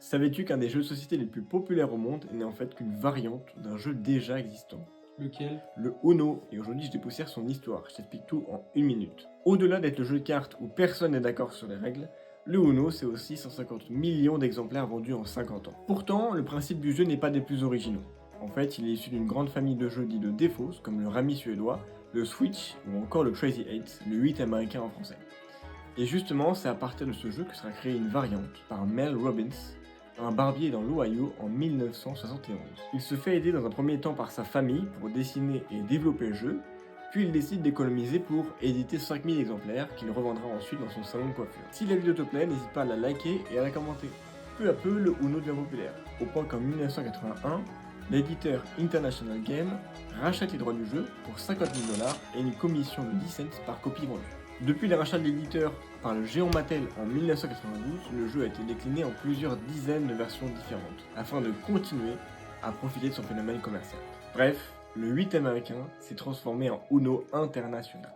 Savais-tu qu'un des jeux de société les plus populaires au monde n'est en fait qu'une variante d'un jeu déjà existant? Lequel? Le Uno, et aujourd'hui je dépoussière son histoire, je t'explique tout en une minute. Au-delà d'être le jeu de cartes où personne n'est d'accord sur les règles, le Uno c'est aussi 150 millions d'exemplaires vendus en 50 ans. Pourtant, le principe du jeu n'est pas des plus originaux. En fait, il est issu d'une grande famille de jeux dits de défauts, comme le Rami suédois, le Switch ou encore le Crazy 8, le 8 américain en français. Et justement, c'est à partir de ce jeu que sera créée une variante par Mel Robbins, un barbier dans l'Ohio en 1971. Il se fait aider dans un premier temps par sa famille pour dessiner et développer le jeu, puis il décide d'économiser pour éditer 5000 exemplaires qu'il revendra ensuite dans son salon de coiffure. Si la vidéo te plaît, n'hésite pas à la liker et à la commenter. Peu à peu, le Uno devient populaire, au point qu'en 1981, l'éditeur International Game rachète les droits du jeu pour 50 000 dollars et une commission de 10 cents par copie vendue. Depuis le rachat de l'éditeur par le géant Mattel en 1992, le jeu a été décliné en plusieurs dizaines de versions différentes, afin de continuer à profiter de son phénomène commercial. Bref, le 8 américain s'est transformé en Uno international.